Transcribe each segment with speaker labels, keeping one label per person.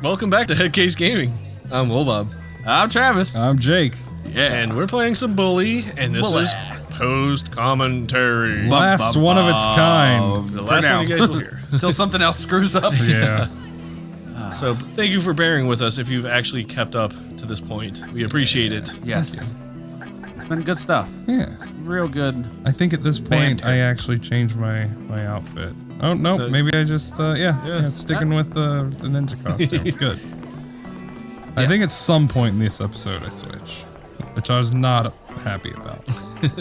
Speaker 1: Welcome back to HeadCase Gaming. I'm Wilbob.
Speaker 2: I'm Travis.
Speaker 3: I'm Jake.
Speaker 1: Yeah. And we're playing some Bully, and this is post-commentary.
Speaker 3: Last one of its kind.
Speaker 1: The last one you guys will hear.
Speaker 2: Until something else screws up.
Speaker 3: Yeah.
Speaker 1: So thank you for bearing with us if you've actually kept up to this point. We appreciate it.
Speaker 2: Yes. It's been good stuff.
Speaker 3: Yeah.
Speaker 2: Real good.
Speaker 3: I think at this point
Speaker 1: Banter.
Speaker 3: I actually changed my outfit. Oh no, maybe I just sticking with the ninja costume. Good. I think at some point in this episode I switch, which I was not happy about.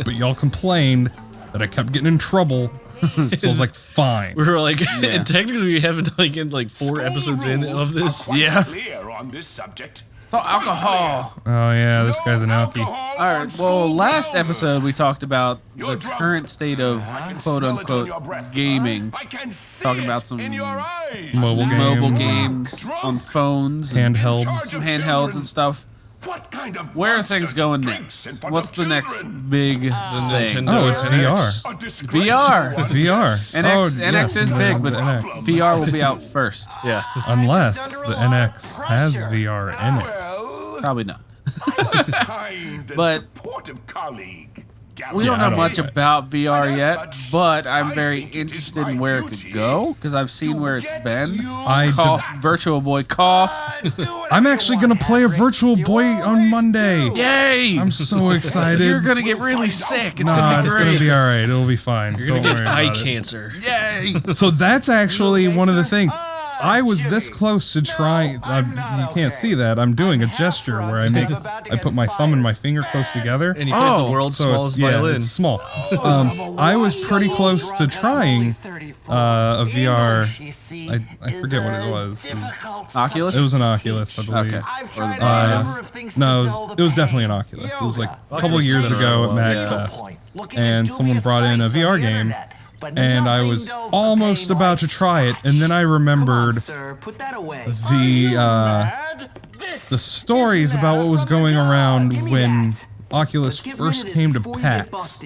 Speaker 3: But y'all complained that I kept getting in trouble. So I was like, fine.
Speaker 1: We were like, and technically we haven't like 4 episodes in of this.
Speaker 2: Yeah.
Speaker 4: Clear on this subject.
Speaker 2: So alcohol.
Speaker 3: Oh yeah, this guy's an alky.
Speaker 2: All right. Well, last episode we talked about the current state of quote unquote gaming. Talking about some mobile games on phones,
Speaker 3: Handhelds.
Speaker 2: some handhelds and stuff. Where are things going next? What's the next big thing?
Speaker 3: Oh, it's VR.
Speaker 2: VR.
Speaker 3: VR.
Speaker 2: NX is big, but
Speaker 3: NX.
Speaker 2: VR will be out first.
Speaker 1: Yeah.
Speaker 3: Unless the NX has VR in it.
Speaker 2: Probably not.
Speaker 4: But
Speaker 2: We don't know
Speaker 3: I don't
Speaker 2: much
Speaker 3: know it.
Speaker 2: about VR yet, but I'm very interested in where it could go because I've seen where it's been. Cough, Virtual Boy, cough.
Speaker 3: I'm actually gonna play a Virtual Boy on Monday.
Speaker 2: Yay!
Speaker 3: I'm so excited.
Speaker 2: You're gonna get really sick. It's
Speaker 3: Nah,
Speaker 2: gonna be
Speaker 3: it's
Speaker 2: great.
Speaker 3: gonna be all right. It'll be fine.
Speaker 1: You're going to
Speaker 3: Don't
Speaker 1: get
Speaker 3: worry
Speaker 1: eye
Speaker 3: about it.
Speaker 1: cancer.
Speaker 2: Yay!
Speaker 3: So that's actually one of the things. I was this close to trying. You can't see that. I'm doing a gesture where I put my thumb and my finger close together.
Speaker 1: And he plays the world's
Speaker 3: So
Speaker 1: smallest
Speaker 3: it's, yeah,
Speaker 1: violin.
Speaker 3: it's small. I was pretty close to trying a VR. I forget what it was.
Speaker 2: Oculus?
Speaker 3: It was an Oculus, I believe.
Speaker 2: Okay.
Speaker 3: No, it was definitely an Oculus. It was like a couple years ago at MagFest, and someone brought in a VR game. And I was almost about to try it, and then I remembered the stories about what was going around when Oculus first came to PAX.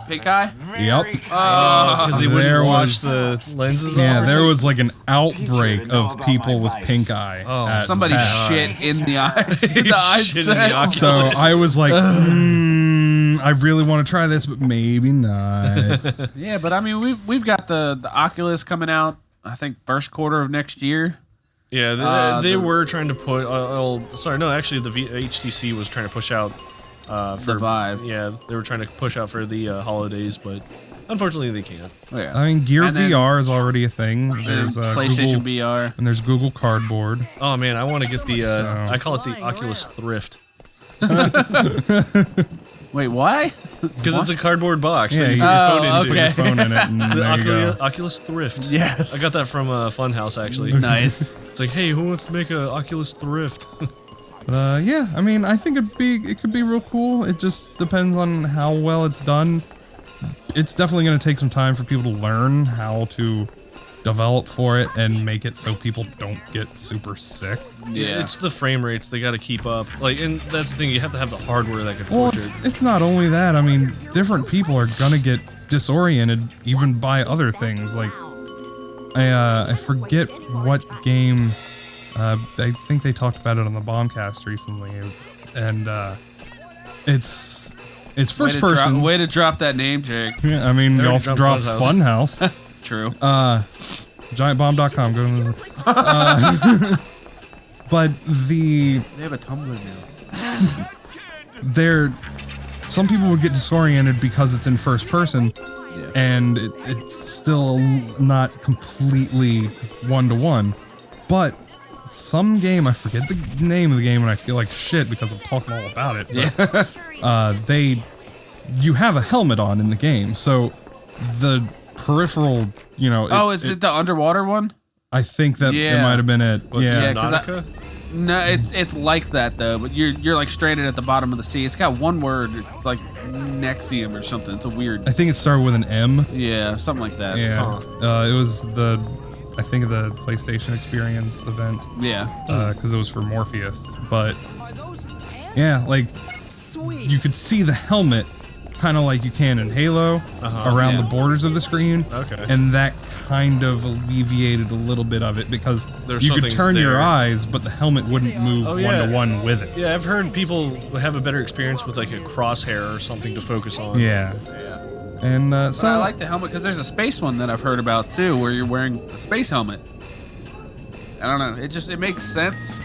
Speaker 2: Pink eye?
Speaker 3: Yep.
Speaker 1: Because they wouldn't
Speaker 3: There
Speaker 1: wash
Speaker 3: was-
Speaker 1: the lenses
Speaker 3: Yeah,
Speaker 1: off or
Speaker 3: there
Speaker 1: something?
Speaker 3: was like an outbreak of people with pink eye.
Speaker 1: Oh,
Speaker 3: at
Speaker 2: Somebody
Speaker 3: PAX.
Speaker 2: shit in the eye. The eye
Speaker 1: Shit in the
Speaker 2: set.
Speaker 1: Oculus.
Speaker 3: So I was like, I really want to try this, but maybe not.
Speaker 2: Yeah, but I mean, we've got the Oculus coming out. I think first quarter of next year.
Speaker 1: Yeah, they were trying to put. Actually, the HTC was trying to push out for
Speaker 2: The Vive.
Speaker 1: Yeah, they were trying to push out for the holidays, but unfortunately, they can't.
Speaker 2: Oh, yeah.
Speaker 3: I mean, Gear
Speaker 2: And then-
Speaker 3: VR is already a thing. There's
Speaker 2: PlayStation
Speaker 3: Google,
Speaker 2: VR.
Speaker 3: and there's Google Cardboard.
Speaker 1: Oh man, I want to get the.
Speaker 3: So-
Speaker 1: I call it the Oculus Thrift
Speaker 2: Wait, why?
Speaker 1: because it's a cardboard box that
Speaker 3: Yeah,
Speaker 1: you
Speaker 3: you
Speaker 1: put your phone
Speaker 2: Oh,
Speaker 1: into.
Speaker 3: Put your phone in it, and
Speaker 1: The
Speaker 3: there you go.
Speaker 1: Oculus Thrift.
Speaker 2: Yes.
Speaker 1: I got that from Funhouse actually.
Speaker 2: Nice.
Speaker 1: It's like, hey, who wants to make a Oculus Thrift?
Speaker 3: But yeah, I mean, I think it could be real cool. It just depends on how well it's done. It's definitely going to take some time for people to learn how to develop for it and make it so people don't get super sick.
Speaker 2: Yeah.
Speaker 1: It's the frame rates they got to keep up. Like, and that's the thing. You have to have the hardware that can
Speaker 3: Well,
Speaker 1: torture.
Speaker 3: it's not only that. I mean, different people are going to get disoriented even by other things. Like, I forget what game. I think they talked about it on the Bombcast recently, and it's first person.
Speaker 2: Way to drop that name, Jake.
Speaker 3: Yeah, I mean,
Speaker 1: They
Speaker 3: y'all
Speaker 1: already
Speaker 3: dropped
Speaker 1: dropped
Speaker 3: Funhouse.
Speaker 2: True.
Speaker 3: Giantbomb.com. Go to but
Speaker 2: They have a Tumblr now.
Speaker 3: some people would get disoriented because it's in first person, and it's still not completely one-to-one. But some game, I forget the name of the game, and I feel like shit because I'm talking all about it. But, you have a helmet on in the game, so the peripheral,
Speaker 2: Is it the underwater one?
Speaker 3: I think that it might have been it.
Speaker 1: What's
Speaker 3: Yeah.
Speaker 1: Nautica?
Speaker 2: No, it's like that though, but you're like stranded at the bottom of the sea. It's got one word, it's like Nexium or something. It's a weird.
Speaker 3: I think it started with an M.
Speaker 2: Yeah, something like that.
Speaker 3: Yeah. It was I think the PlayStation Experience event.
Speaker 2: Yeah.
Speaker 3: Because it was for Morpheus. But yeah, like you could see the helmet kind of like you can in Halo, around the borders of the screen.
Speaker 1: Okay.
Speaker 3: And that kind of alleviated a little bit of it because you could turn your eyes, but the helmet wouldn't move one-to-one with it.
Speaker 1: Yeah, I've heard people have a better experience with like a crosshair or something to focus on.
Speaker 3: Yeah. And so
Speaker 2: I like the helmet because there's a space one that I've heard about too, where you're wearing a space helmet. I don't know. It makes sense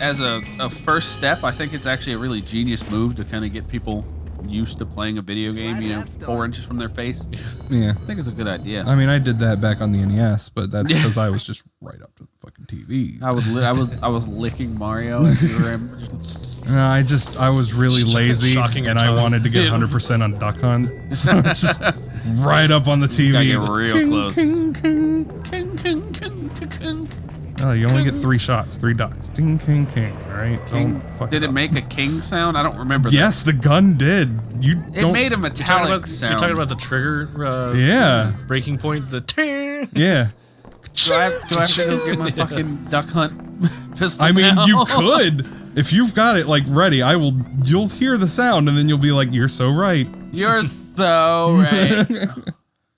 Speaker 2: as a first step. I think it's actually a really genius move to kind of get people used to playing a video game, 4 inches from their face.
Speaker 3: Yeah.
Speaker 2: I think it's a good idea.
Speaker 3: I mean, I did that back on the NES, but that's because I was just right up to the fucking TV.
Speaker 2: I was licking Mario as you were in.
Speaker 3: No, I was really lazy, and I wanted to get 100% on Duck Hunt, so it's just right up on the TV.
Speaker 2: Gotta get real close.
Speaker 3: Oh, you only get 3 shots, 3 ducks. Ding, king, king. All right.
Speaker 2: King. Did it make a king sound? I don't remember.
Speaker 3: Yes, the gun did.
Speaker 2: It made a metallic sound.
Speaker 1: You're talking about the trigger. Breaking point. The ting.
Speaker 3: Yeah.
Speaker 2: Do I have to go get my fucking Duck Hunt pistol?
Speaker 3: I mean,
Speaker 2: now?
Speaker 3: you could. If you've got it like ready, you'll hear the sound and then you'll be like, you're so right.
Speaker 2: You're so right.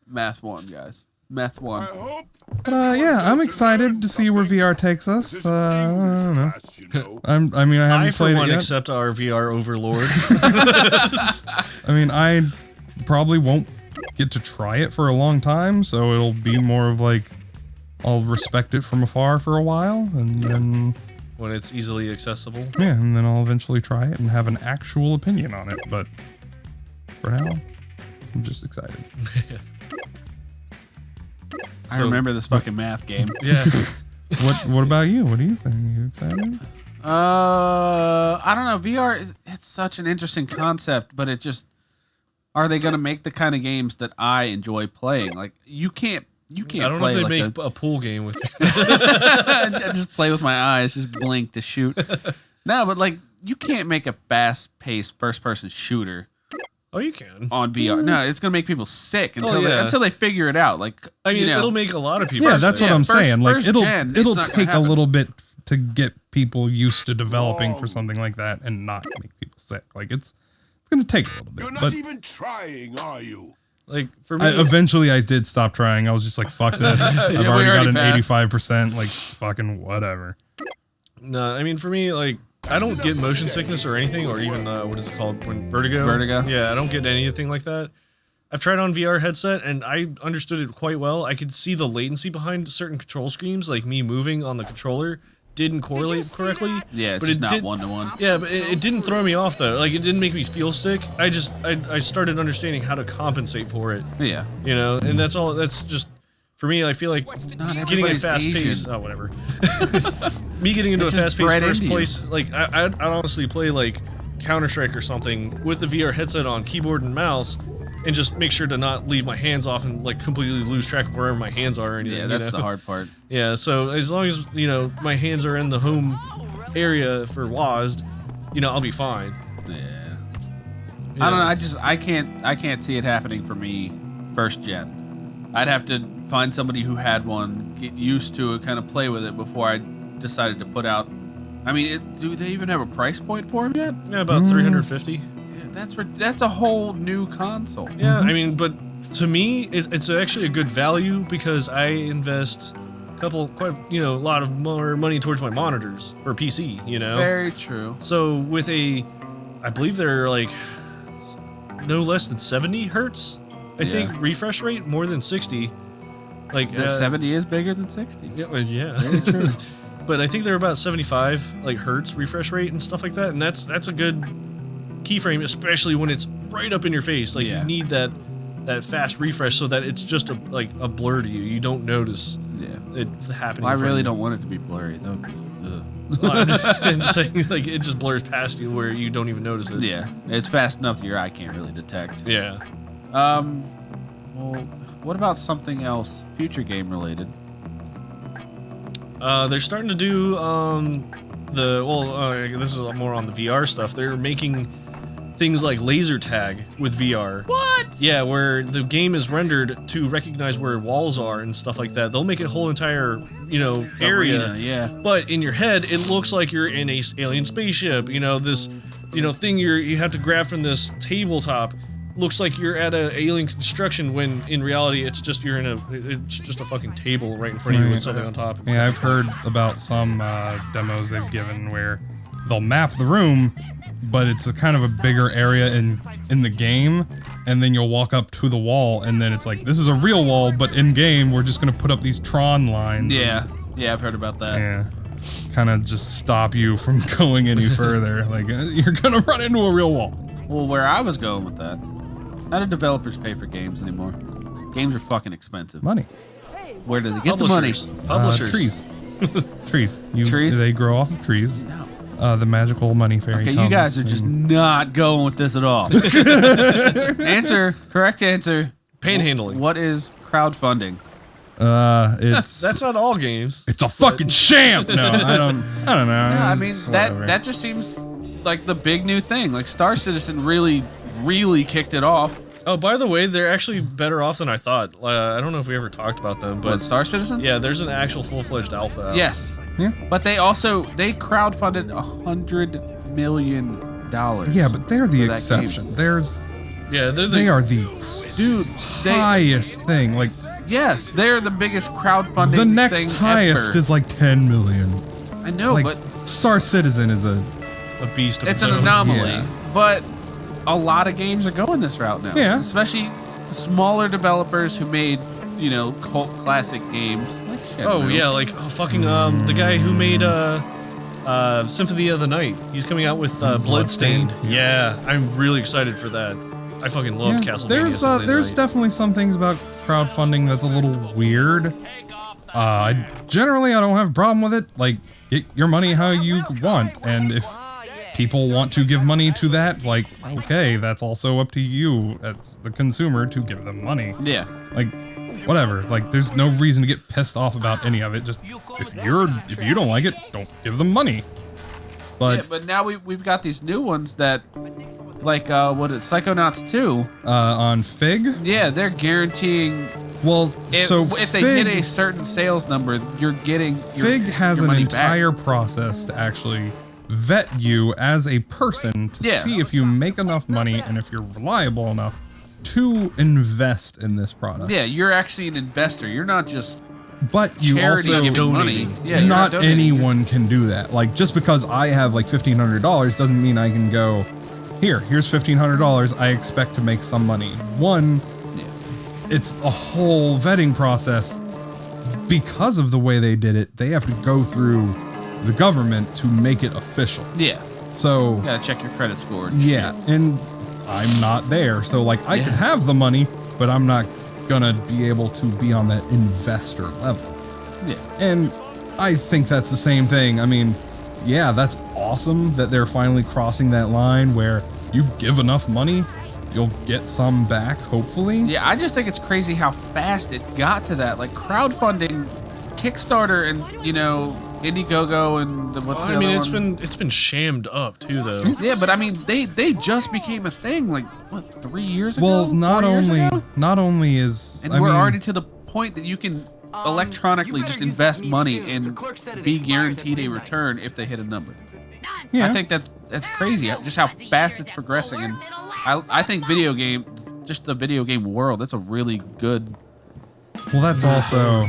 Speaker 2: Math 1, guys. Math 1.
Speaker 3: But yeah, I'm excited to see where VR takes us. I don't know. I haven't played it yet.
Speaker 1: Accept our VR overlord.
Speaker 3: I mean, I probably won't get to try it for a long time, so it'll be more of like, I'll respect it from afar for a while, and then
Speaker 1: when it's easily accessible.
Speaker 3: Yeah, and then I'll eventually try it and have an actual opinion on it. But for now, I'm just excited.
Speaker 2: I remember this fucking math game.
Speaker 1: Yeah.
Speaker 3: What about you? What do you think? Are you excited?
Speaker 2: I don't know. VR it's such an interesting concept, but it just, are they going to make the kind of games that I enjoy playing? Like you can't
Speaker 1: I don't know if they make a pool game with you.
Speaker 2: I just play with my eyes, just blink to shoot. No, but like you can't make a fast-paced first-person shooter.
Speaker 1: Oh, you can
Speaker 2: on VR. No, it's gonna make people sick until they figure it out. Like
Speaker 1: I mean, it'll make a lot of people.
Speaker 3: Yeah, that's what I'm saying. Like it'll
Speaker 2: it'll
Speaker 3: take a little bit to get people used to developing for something like that and not make people sick. Like it's gonna take a little bit.
Speaker 4: You're not even trying, are you?
Speaker 1: Like for me,
Speaker 3: eventually I did stop trying. I was just like, fuck this. I've already got an 85%. Like fucking whatever.
Speaker 1: No, I mean for me, like I don't get motion sickness or anything, or even what is it called? Vertigo.
Speaker 2: Vertigo.
Speaker 1: Yeah, I don't get anything like that. I've tried on VR headset and I understood it quite well. I could see the latency behind certain control schemes, like me moving on the controller didn't correlate correctly.
Speaker 2: Yeah, but it's not one-to-one.
Speaker 1: Yeah, but it didn't throw me off though. Like it didn't make me feel sick. I started understanding how to compensate for it.
Speaker 2: Yeah.
Speaker 1: You know, and that's all. That's just for me. I feel like getting a fast pace. Oh, whatever. Me getting into a fast pace first place. Like I'd honestly play like Counter-Strike or something with the VR headset on, keyboard and mouse, and just make sure to not leave my hands off and like completely lose track of wherever my hands are or anything.
Speaker 2: Yeah, that's the hard part.
Speaker 1: Yeah, so as long as, my hands are in the home area for WASD, I'll be fine.
Speaker 2: Yeah. I don't know, I can't see it happening for me first gen. I'd have to find somebody who had one, get used to it, kind of play with it before I decided to put out. I mean, do they even have a price point for them yet?
Speaker 1: Yeah, about 350.
Speaker 2: That's a whole new console.
Speaker 1: Yeah, I mean, but to me, it's actually a good value because I invest a lot of more money towards my monitors for PC,
Speaker 2: Very true.
Speaker 1: So with I believe they're like no less than 70 hertz, I think, refresh rate, more than 60. Like
Speaker 2: 70 is bigger than 60.
Speaker 1: Yeah.
Speaker 2: Very true.
Speaker 1: But I think they're about 75 like hertz refresh rate and stuff like that, and that's a good keyframe, especially when it's right up in your face. Like you need that fast refresh so that it's just a blur to you. You don't notice it happening.
Speaker 2: Well, I really don't want it to be blurry though.
Speaker 1: I'm just saying, like it just blurs past you where you don't even notice it.
Speaker 2: Yeah, it's fast enough that your eye can't really detect.
Speaker 1: Yeah.
Speaker 2: Well, what about something else, future game related?
Speaker 1: They're starting to do this is more on the VR stuff. They're making things like laser tag with VR.
Speaker 2: What?
Speaker 1: Yeah, where the game is rendered to recognize where walls are and stuff like that. They'll make a whole entire, area.
Speaker 2: Yeah.
Speaker 1: But in your head, it looks like you're in a alien spaceship. This, thing you have to grab from this tabletop. looks like you're at an alien construction when in reality it's just a fucking table right in front of you with something on top.
Speaker 3: Yeah, I've heard about some demos they've given where they'll map the room, but it's a kind of a bigger area in the game, and then you'll walk up to the wall, and then it's like, this is a real wall, but in game we're just gonna put up these Tron lines.
Speaker 2: Yeah, I've heard about that.
Speaker 3: Yeah, kind of just stop you from going any further. Like you're gonna run into a real wall.
Speaker 2: Well, where I was going with that, how do developers pay for games anymore? Games are fucking expensive.
Speaker 3: Money.
Speaker 2: Where do they get the money?
Speaker 1: Publishers.
Speaker 3: Trees. Trees.
Speaker 2: Trees?
Speaker 3: They grow off of trees.
Speaker 2: No.
Speaker 3: The magical money fairy.
Speaker 2: Okay, you guys are just not going with this at all. Correct answer.
Speaker 1: Panhandling.
Speaker 2: What is crowdfunding?
Speaker 3: It's
Speaker 1: That's not all games.
Speaker 3: it's a fucking sham. No, I don't know.
Speaker 2: No, I mean
Speaker 3: It's whatever.
Speaker 2: that just seems like the big new thing. Like Star Citizen really kicked it off.
Speaker 1: Oh, by the way, they're actually better off than I thought. I don't know if we ever talked about them, but
Speaker 2: What, Star Citizen?
Speaker 1: yeah, there's an actual full-fledged alpha out.
Speaker 2: Yes.
Speaker 3: Yeah.
Speaker 2: But they crowdfunded $100 million.
Speaker 3: Yeah, but they're the
Speaker 2: for that
Speaker 3: exception.
Speaker 1: Yeah,
Speaker 3: They are the
Speaker 2: Dude,
Speaker 3: highest thing. Like
Speaker 2: yes, they're the biggest crowdfunding
Speaker 3: the next
Speaker 2: thing
Speaker 3: highest
Speaker 2: ever.
Speaker 3: is like 10 million.
Speaker 2: I know,
Speaker 3: Like
Speaker 2: but
Speaker 3: Star Citizen is a
Speaker 1: beast of
Speaker 2: it's
Speaker 1: its
Speaker 2: an
Speaker 1: own.
Speaker 2: anomaly.
Speaker 3: Yeah.
Speaker 2: But a lot of games are going this route now.
Speaker 3: Yeah.
Speaker 2: Especially smaller developers who made, cult classic games. Like
Speaker 1: Oh yeah, like fucking the guy who made Symphony of the Night. He's coming out with Bloodstained. Yeah, I'm really excited for that. I fucking love Castlevania.
Speaker 3: There's
Speaker 1: Symphony of the Night.
Speaker 3: definitely some things about crowdfunding that's a little weird. Generally, I don't have a problem with it. Like, get your money how you want, and if people want to give money to that, like, okay, that's also up to you. That's the consumer to give them money.
Speaker 2: Yeah.
Speaker 3: Like, whatever. Like, there's no reason to get pissed off about any of it. Just if you don't like it, don't give them money.
Speaker 2: But now we've got these new ones that, like, Psychonauts 2.
Speaker 3: On Fig.
Speaker 2: Yeah, they're guaranteeing.
Speaker 3: Well,
Speaker 2: If they hit a certain sales number, you're getting
Speaker 3: Fig has
Speaker 2: your
Speaker 3: an
Speaker 2: money
Speaker 3: entire
Speaker 2: back.
Speaker 3: process to actually vet you as a person to see if you make enough money and if you're reliable enough to invest in this product.
Speaker 2: Yeah, you're actually an investor. You're not just
Speaker 3: But you
Speaker 2: charity
Speaker 3: also
Speaker 2: giving money. Yeah, you're
Speaker 3: not
Speaker 2: donating.
Speaker 3: anyone can do that. Like, just because I have like $1,500 doesn't mean I can go, here's $1,500. I expect to make some money. It's a whole vetting process. Because of the way they did it, they have to go through the government to make it official.
Speaker 2: Yeah.
Speaker 3: So
Speaker 2: You gotta check your credit score. And
Speaker 3: yeah,
Speaker 2: shit.
Speaker 3: and I'm not there. So like I could have the money, but I'm not gonna be able to be on that investor level.
Speaker 2: Yeah.
Speaker 3: And I think that's the same thing. I mean, yeah, that's awesome that they're finally crossing that line where you give enough money, you'll get some back, hopefully.
Speaker 2: Yeah, I just think it's crazy how fast it got to that. Like crowdfunding, Kickstarter, and Indiegogo, and
Speaker 1: it's been shammed up too, though.
Speaker 2: Yeah, but I mean, they just became a thing like what 3 years ago.
Speaker 3: Well,
Speaker 2: 4 years ago?
Speaker 3: not only is
Speaker 2: And we're already to the point that you can electronically just invest money and be guaranteed a return if they hit a number.
Speaker 3: Yeah.
Speaker 2: I think that's crazy. Just how fast it's progressing, and I think the video game world, that's a really good.
Speaker 3: Well, that's also.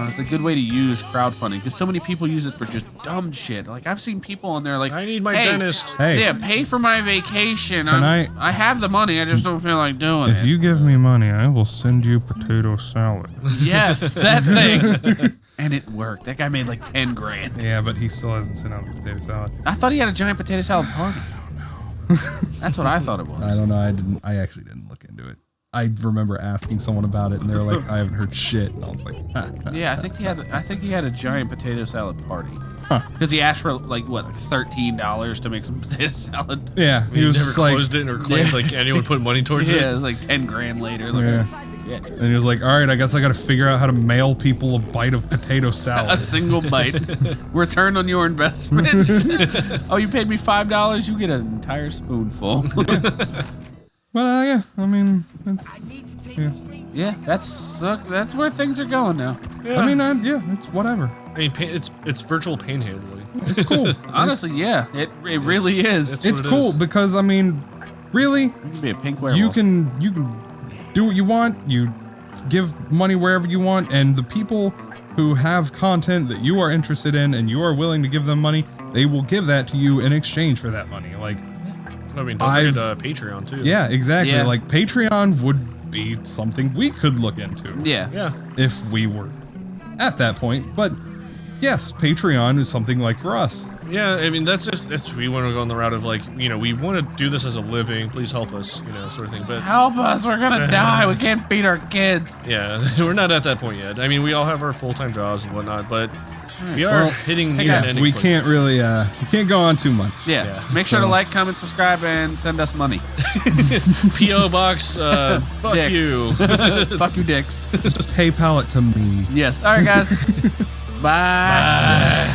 Speaker 2: It's a good way to use crowdfunding because so many people use it for just dumb shit. Like I've seen people on there like,
Speaker 1: I need my
Speaker 2: hey,
Speaker 1: dentist.
Speaker 3: Hey.
Speaker 2: Yeah, pay for my vacation.
Speaker 3: Can
Speaker 2: I have the money. I just don't feel like doing it.
Speaker 3: If you give me money, I will send you potato salad.
Speaker 2: Yes, that thing. And it worked. That guy made like 10 grand.
Speaker 3: Yeah, but he still hasn't sent out the potato salad.
Speaker 2: I thought he had a giant potato salad party. That's what I thought it was.
Speaker 3: I don't know. I actually didn't look into it. I remember asking someone about it, and they were like, "I haven't heard shit." And I was like,
Speaker 2: Yeah, I think he had a giant potato salad party.
Speaker 3: Huh.
Speaker 2: Because he asked for like $13 to make some potato salad.
Speaker 3: Yeah,
Speaker 1: He
Speaker 3: was
Speaker 1: never
Speaker 3: just like,
Speaker 1: closed it or claimed like anyone put money towards
Speaker 2: Yeah, it
Speaker 1: it.
Speaker 2: was like 10 grand later. Like,
Speaker 3: Yeah. And he was like, "All right, I guess I got to figure out how to mail people a bite of potato
Speaker 2: A
Speaker 3: salad."
Speaker 2: single bite. Return on your investment. Oh, you paid me $5? You get an entire spoonful.
Speaker 3: But yeah, I mean, it's
Speaker 2: Yeah, that's where things are going now.
Speaker 1: Yeah.
Speaker 3: I mean, it's whatever.
Speaker 1: I mean, it's virtual panhandling.
Speaker 3: It's cool.
Speaker 2: Honestly, yeah, it really is.
Speaker 1: It's
Speaker 3: It's
Speaker 1: what it
Speaker 3: cool
Speaker 1: is.
Speaker 3: because I mean, really,
Speaker 2: You can be a pink werewolf.
Speaker 3: you can do what you want. You give money wherever you want, and the people who have content that you are interested in and you are willing to give them money, they will give that to you in exchange for that money. Like,
Speaker 1: I mean, don't forget Patreon too.
Speaker 3: Yeah, exactly.
Speaker 2: Yeah.
Speaker 3: Like Patreon would be something we could look into.
Speaker 2: Yeah.
Speaker 3: If we were at that point. But yes, Patreon is something like for us.
Speaker 1: Yeah, I mean, that's we want to go on the route of like, you know, we want to do this as a living. Please help us, you know, sort of thing. But
Speaker 2: Help us, we're gonna die. We can't feed our kids.
Speaker 1: yeah, we're not at that point yet. I mean, we all have our full-time jobs and whatnot, but we are hitting the ending
Speaker 3: We
Speaker 1: point.
Speaker 3: can't really, we can't go on too much.
Speaker 2: Yeah. Make sure to like, comment, subscribe, and send us money.
Speaker 1: P.O. Box, fuck
Speaker 2: Dicks.
Speaker 1: you.
Speaker 2: Fuck you, dicks.
Speaker 3: Just PayPal it to me.
Speaker 2: Yes. All right, guys. Bye.